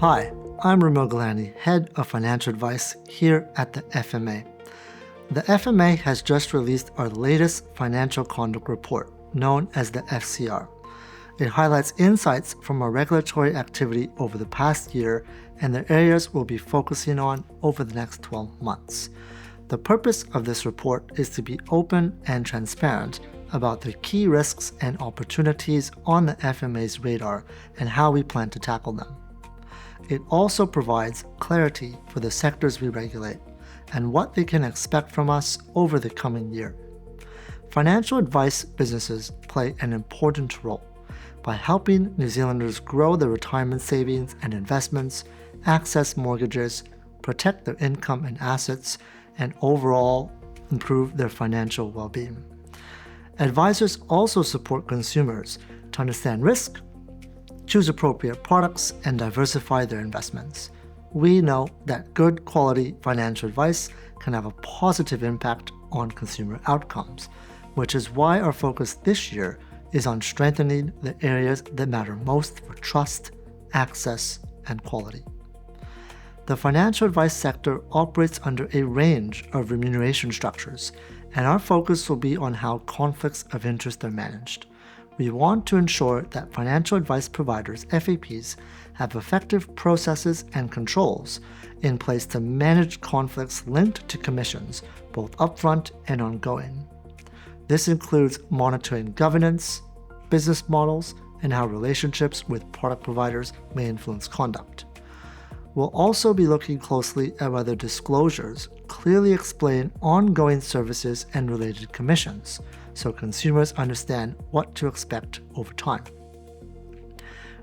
Hi, I'm Ramil Galani, Head of Financial Advice here at the FMA. The FMA has just released our latest Financial Conduct Report, known as the FCR. It highlights insights from our regulatory activity over the past year and the areas we'll be focusing on over the next 12 months. The purpose of this report is to be open and transparent about the key risks and opportunities on the FMA's radar and how we plan to tackle them. It also provides clarity for the sectors we regulate and what they can expect from us over the coming year. Financial advice businesses play an important role by helping New Zealanders grow their retirement savings and investments, access mortgages, protect their income and assets, and overall improve their financial well-being. Advisors also support consumers to understand risk, choose appropriate products, and diversify their investments. We know that good quality financial advice can have a positive impact on consumer outcomes, which is why our focus this year is on strengthening the areas that matter most for trust, access, and quality. The financial advice sector operates under a range of remuneration structures, and our focus will be on how conflicts of interest are managed. We want to ensure that financial advice providers, FAPs, have effective processes and controls in place to manage conflicts linked to commissions, both upfront and ongoing. This includes monitoring governance, business models, and how relationships with product providers may influence conduct. We'll also be looking closely at whether disclosures clearly explain ongoing services and related commissions, so consumers understand what to expect over time.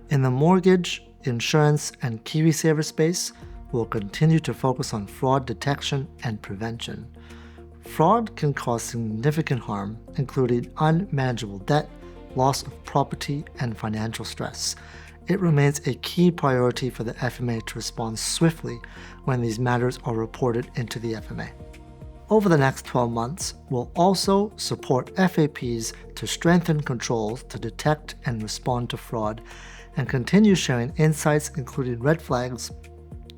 In the mortgage, insurance, and KiwiSaver space, we'll continue to focus on fraud detection and prevention. Fraud can cause significant harm, including unmanageable debt, loss of property, and financial stress. It remains a key priority for the FMA to respond swiftly when these matters are reported into the FMA. Over the next 12 months, we'll also support FAPs to strengthen controls to detect and respond to fraud and continue sharing insights, including red flags,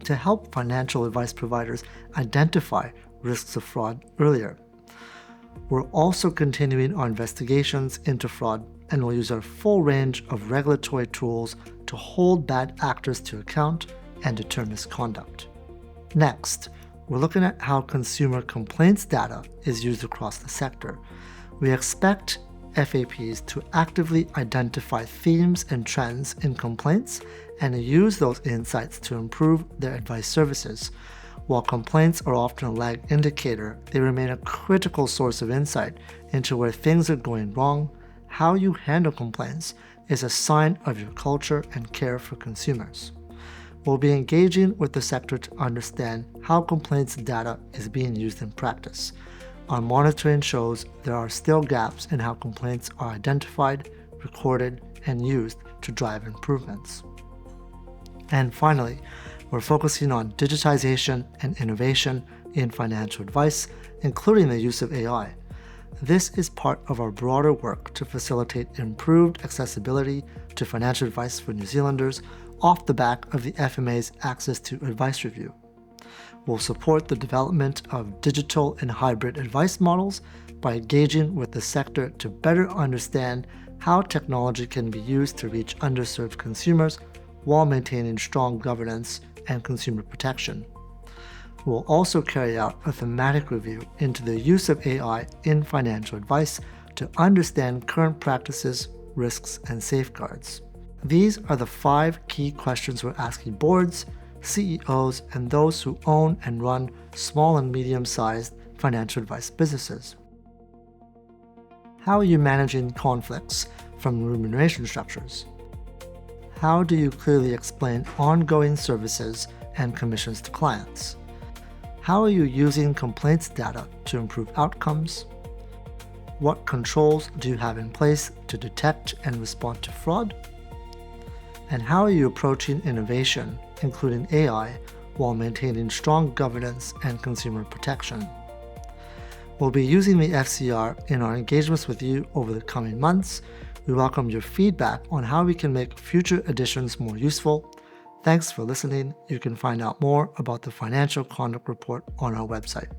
to help financial advice providers identify risks of fraud earlier. We're also continuing our investigations into fraud and will use our full range of regulatory tools to hold bad actors to account and deter misconduct. Next, we're looking at how consumer complaints data is used across the sector. We expect FAPs to actively identify themes and trends in complaints and use those insights to improve their advice services. While complaints are often a lag indicator, they remain a critical source of insight into where things are going wrong. How you handle complaints is a sign of your culture and care for consumers. We'll be engaging with the sector to understand how complaints data is being used in practice. Our monitoring shows there are still gaps in how complaints are identified, recorded, and used to drive improvements. And finally, we're focusing on digitisation and innovation in financial advice, including the use of AI. This is part of our broader work to facilitate improved accessibility to financial advice for New Zealanders off the back of the FMA's Access to Advice Review. We'll support the development of digital and hybrid advice models by engaging with the sector to better understand how technology can be used to reach underserved consumers while maintaining strong governance and consumer protection. We'll also carry out a thematic review into the use of AI in financial advice to understand current practices, risks, and safeguards. These are the 5 key questions we're asking boards, CEOs, and those who own and run small and medium-sized financial advice businesses. How are you managing conflicts from remuneration structures? How do you clearly explain ongoing services and commissions to clients? How are you using complaints data to improve outcomes? What controls do you have in place to detect and respond to fraud? And how are you approaching innovation, including AI, while maintaining strong governance and consumer protection? We'll be using the FCR in our engagements with you over the coming months. We welcome your feedback on how we can make future editions more useful. Thanks for listening. You can find out more about the Financial Conduct Report on our website.